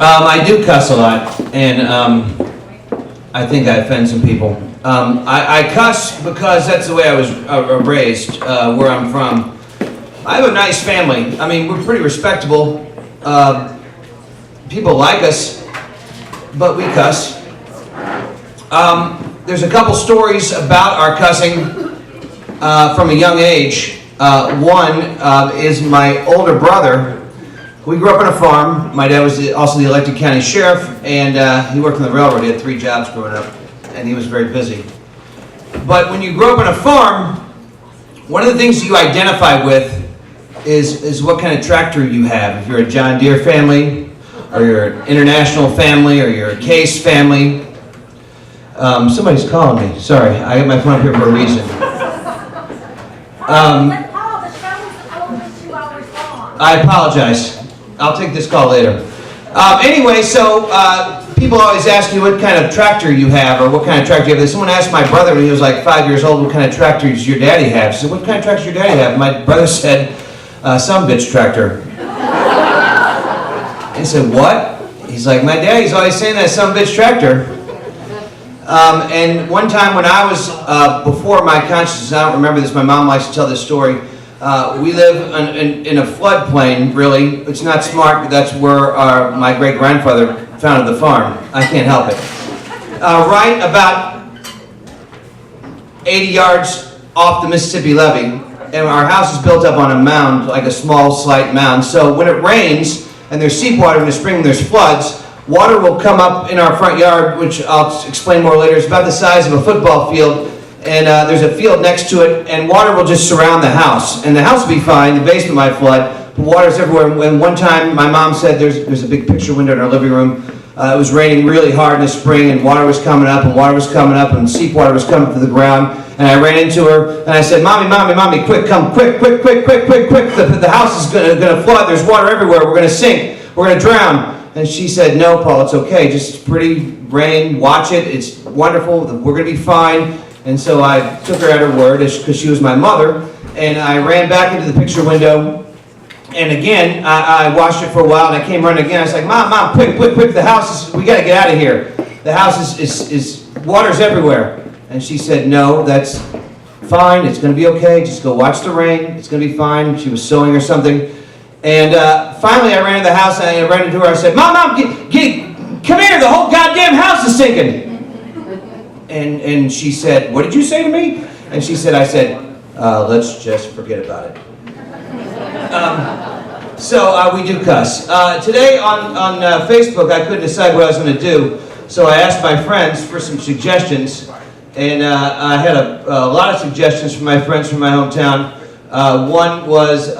I do cuss a lot, and I think I offend some people. I cuss because that's the way I was raised, where I'm from. I have a nice family. I mean, we're pretty respectable. People like us, but we cuss. There's a couple stories about our cussing from a young age. One is my older brother. We grew up on a farm. My dad was also the elected county sheriff, and he worked on the railroad. He had 3 jobs growing up, and he was very busy. But when you grow up on a farm, one of the things you identify with is what kind of tractor you have. If you're a John Deere family, or you're an International family, or you're a Case family. Somebody's calling me. Sorry, I got my phone up here for a reason. I apologize. I'll take this call later. Anyway, so people always ask you what kind of tractor you have, or what kind of tractor you have. Someone asked my brother when he was like 5 years old, what kind of tractor does your daddy have? He said, what kind of tractor does your daddy have? My brother said, some bitch tractor. I said, what? He's like, my daddy's always saying that some bitch tractor. And one time when I was before my consciousness, I don't remember this, my mom likes to tell this story. We live in a floodplain, really. It's not smart, but that's where my great-grandfather founded the farm. I can't help it. Right about 80 yards off the Mississippi levee, and our house is built up on a mound, like a small, slight mound. So when it rains, and there's seep water in the spring, and there's floods, water will come up in our front yard, which I'll explain more later. It's about the size of a football field. And there's a field next to it, and water will just surround the house. And the house will be fine, the basement might flood, but water's everywhere. And one time, my mom said there's a big picture window in our living room. It was raining really hard in the spring, and water was coming up, and seep water was coming to the ground. And I ran into her, and I said, Mommy, quick, come, quick. The house is gonna flood, there's water everywhere, we're gonna sink, we're gonna drown. And she said, no, Paul, it's okay, just pretty rain, watch it, it's wonderful, we're gonna be fine. And so I took her at her word, because she was my mother, and I ran back into the picture window, and again, I watched it for a while, and I came running again. I was like, Mom, quick, the house is, we gotta get out of here. The house is water's everywhere. And she said, no, that's fine, it's gonna be okay, just go watch the rain, it's gonna be fine. She was sewing or something. And finally I ran into the house, and I ran into her, I said, Mom, come here, the whole goddamn house is sinking. And she said, what did you say to me? And she said, I said, let's just forget about it. So we do cuss. Today on Facebook, I couldn't decide what I was going to do, so I asked my friends for some suggestions, and I had a lot of suggestions from my friends from my hometown. One was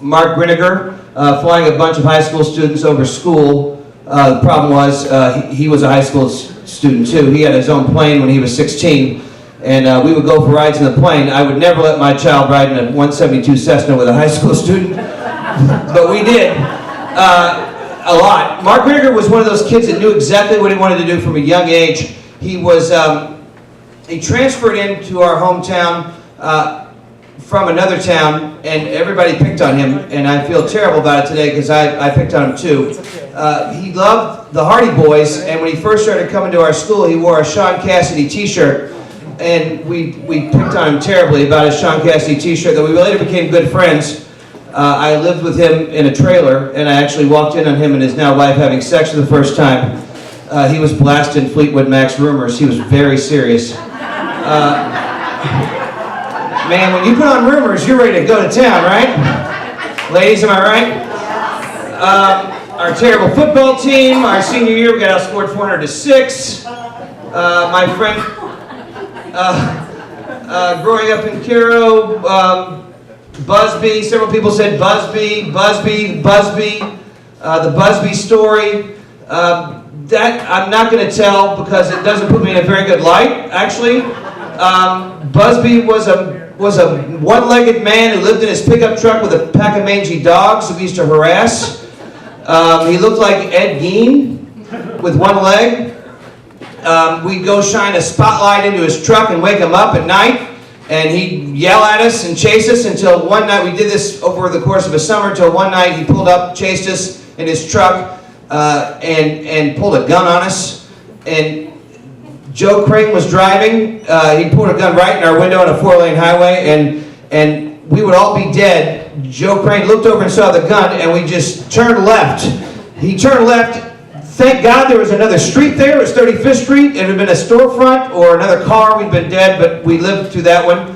Mark Griniger flying a bunch of high school students over school. The problem was he was a high school student too. He had his own plane when he was 16, and we would go for rides in the plane. I would never let my child ride in a 172 Cessna with a high school student, but we did a lot. Mark Griniger was one of those kids that knew exactly what he wanted to do from a young age. He was he transferred into our hometown from another town, and everybody picked on him, and I feel terrible about it today because I picked on him too. He loved the Hardy Boys, and when he first started coming to our school, he wore a Sean Cassidy t-shirt, and we picked on him terribly about his Sean Cassidy t-shirt, though we later became good friends. I lived with him in a trailer, and I actually walked in on him and his now wife having sex for the first time. He was blasting Fleetwood Mac's Rumors. He was very serious. Man, when you put on Rumors, you're ready to go to town, right? Ladies, am I right? Our terrible football team, our senior year, we got outscored 400-6. My friend, growing up in Cairo, Busby, several people said Busby, the Busby story. That I'm not going to tell because it doesn't put me in a very good light, actually. Busby was a one-legged man who lived in his pickup truck with a pack of mangy dogs who he used to harass. He looked like Ed Gein with one leg. We'd go shine a spotlight into his truck and wake him up at night, and he'd yell at us and chase us until one night, we did this over the course of a summer, until one night he pulled up, chased us, in his truck and pulled a gun on us. And Joe Crane was driving. He pulled a gun right in our window on a 4-lane highway, and we would all be dead. Joe Crane looked over and saw the gun, and we just turned left. He turned left. Thank God there was another street there. It was 35th Street. It had been a storefront or another car. We'd been dead, but we lived through that one.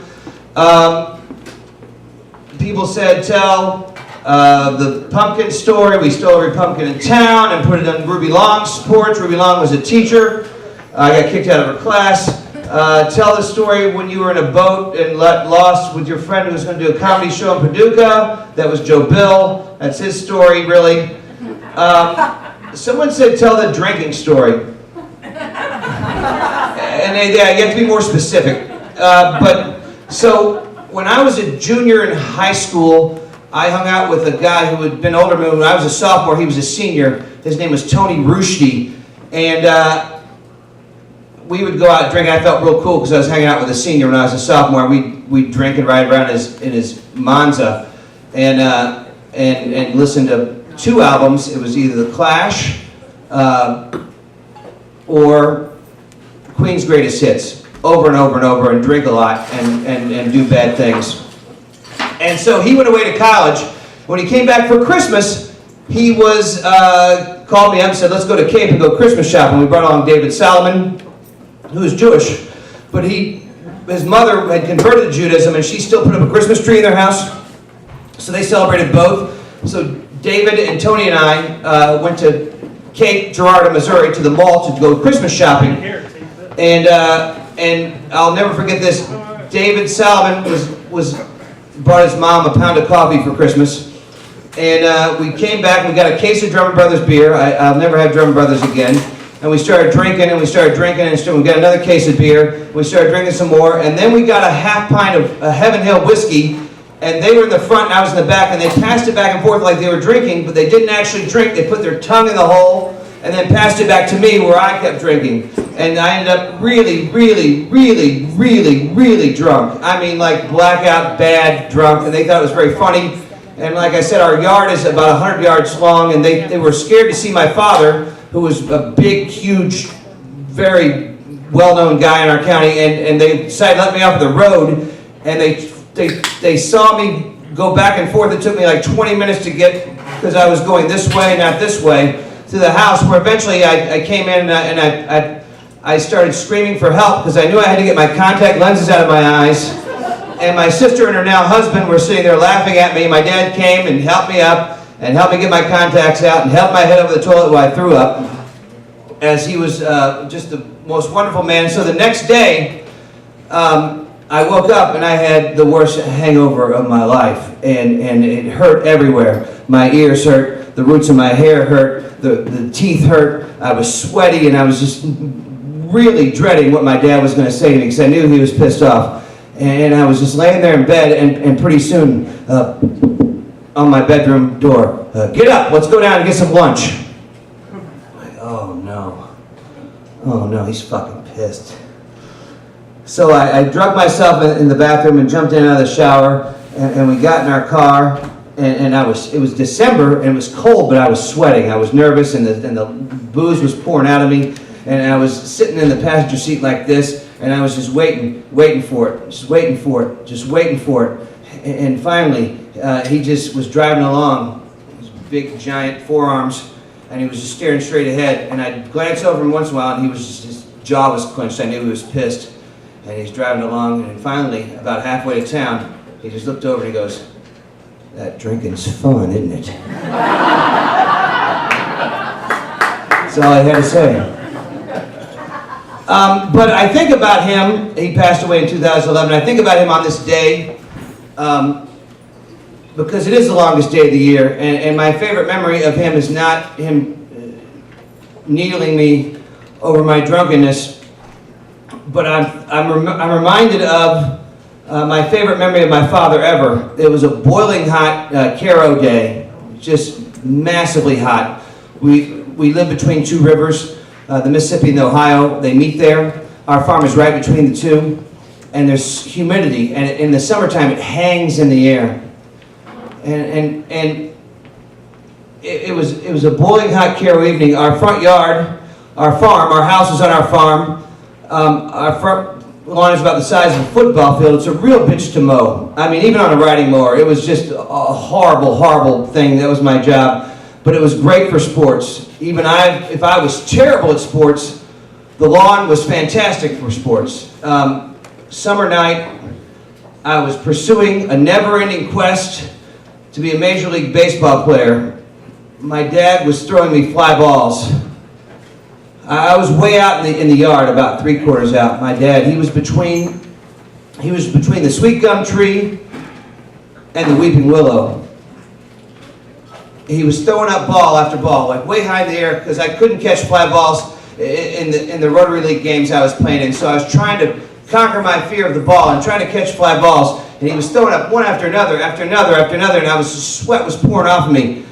People said, tell the pumpkin story. We stole every pumpkin in town and put it on Ruby Long's porch. Ruby Long was a teacher. I got kicked out of her class. Tell the story when you were in a boat and lost with your friend who was going to do a comedy show in Paducah. That was Joe Bill. That's his story, really. Someone said, tell the drinking story. And you have to be more specific. So when I was a junior in high school, I hung out with a guy who had been older than me. When I was a sophomore, he was a senior. His name was Tony Rushdie. And we would go out and drink. I felt real cool because I was hanging out with a senior when I was a sophomore. We'd drink and ride around in his Monza and listen to 2 albums. It was either The Clash or Queen's Greatest Hits, over and over and over, and drink a lot and do bad things. And so he went away to college. When he came back for Christmas, he was called me up and said, let's go to Cape and go Christmas shopping. We brought along David Salomon, who was Jewish, but his mother had converted to Judaism, and she still put up a Christmas tree in their house. So they celebrated both. So David and Tony and I went to Cape Girardeau, Missouri, to the mall to go Christmas shopping. And I'll never forget this. David Salomon brought his mom a pound of coffee for Christmas. And we came back and we got a case of Drummond Brothers beer. I'll never have Drummond Brothers again. And we started drinking and we started drinking and we got another case of beer. We started drinking some more. And then we got a half pint of Heaven Hill whiskey. And they were in the front and I was in the back, and they passed it back and forth like they were drinking, but they didn't actually drink. They put their tongue in the hole and then passed it back to me where I kept drinking. And I ended up really, really, really, really, really drunk. I mean, like blackout, bad drunk, and they thought it was very funny. And like I said, our yard is about 100 yards long, and they were scared to see my father, who was a big, huge, very well-known guy in our county, and they decided to let me off the road, and they saw me go back and forth. It took me like 20 minutes to get, because I was going this way, not this way, to the house, where eventually I came in and I started screaming for help because I knew I had to get my contact lenses out of my eyes. And my sister and her now husband were sitting there laughing at me. My dad came and helped me up and helped me get my contacts out and held my head over the toilet while I threw up, as he was just the most wonderful man. So the next day, I woke up and I had the worst hangover of my life, and it hurt everywhere. My ears hurt, the roots of my hair hurt, the teeth hurt. I was sweaty, and I was just really dreading what my dad was going to say to me because I knew he was pissed off. And I was just laying there in bed, and pretty soon, on my bedroom door, get up, let's go down and get some lunch. Like, oh no, he's fucking pissed. So I drugged myself in the bathroom and jumped in out of the shower, and we got in our car, and it was December, and it was cold, but I was sweating. I was nervous, and the booze was pouring out of me, and I was sitting in the passenger seat like this, and I was just waiting for it. And finally, he just was driving along, his big, giant forearms, and he was just staring straight ahead, and I'd glance over him once in a while, and his jaw was clenched. I knew he was pissed. And he's driving along, and finally, about halfway to town, he just looked over and he goes, that drinking's fun, isn't it? That's all I had to say. But I think about him, he passed away in 2011, I think about him on this day, because it is the longest day of the year, and my favorite memory of him is not him needling me over my drunkenness, but I'm reminded of my favorite memory of my father ever. It was a boiling hot Caro day, just massively hot. We live between 2 rivers, the Mississippi and the Ohio. They meet there. Our farm is right between the 2, and there's humidity, and in the summertime it hangs in the air. And it was a boiling hot Cairo evening. Our front yard, our farm, our house is on our farm. Our front lawn is about the size of a football field. It's a real bitch to mow. I mean, even on a riding mower, it was just a horrible, horrible thing. That was my job. But it was great for sports. Even if I was terrible at sports, the lawn was fantastic for sports. Summer night, I was pursuing a never-ending quest to be a Major League Baseball player. My dad was throwing me fly balls. I was way out in the yard, about 3/4 out. My dad, he was between the sweet gum tree and the weeping willow. He was throwing up ball after ball, like way high in the air, because I couldn't catch fly balls in the Rotary League games I was playing in. So I was trying to conquer my fear of the ball and trying to catch fly balls. And he was throwing up one after another, after another, after another, and sweat was pouring off of me.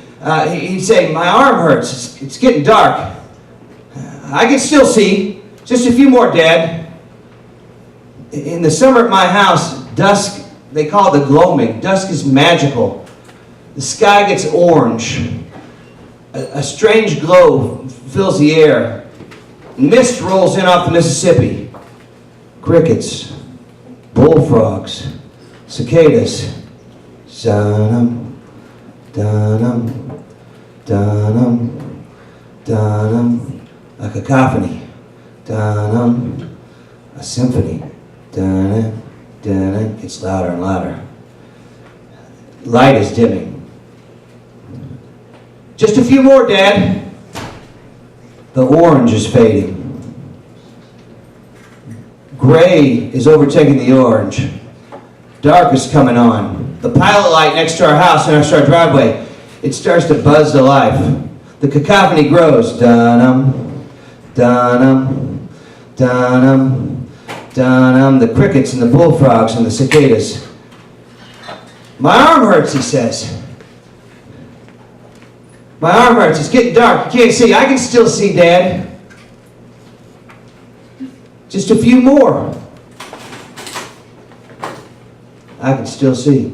He'd say, "My arm hurts. It's getting dark. I can still see. Just a few more, Dad." In the summer at my house, dusk, they call it the gloaming. Dusk is magical. The sky gets orange. A strange glow fills the air. Mist rolls in off the Mississippi. Crickets, bullfrogs, cicadas. Dun-dum, dun-dum, dun-dum, dun-dum. A cacophony, dun-dum, a symphony, dun-dum, dun-dum. It's louder and louder. Light is dimming. Just a few more, Dad. The orange is fading. Gray is overtaking the orange. Dark is coming on. The pilot light next to our house in our driveway, it starts to buzz to life. The cacophony grows. Dun-dum, dun-dum, dun-dum, dun-dum. The crickets and the bullfrogs and the cicadas. "My arm hurts," he says. "My arm hurts. It's getting dark. You can't see. I can still see, Dad. Just a few more. I can still see."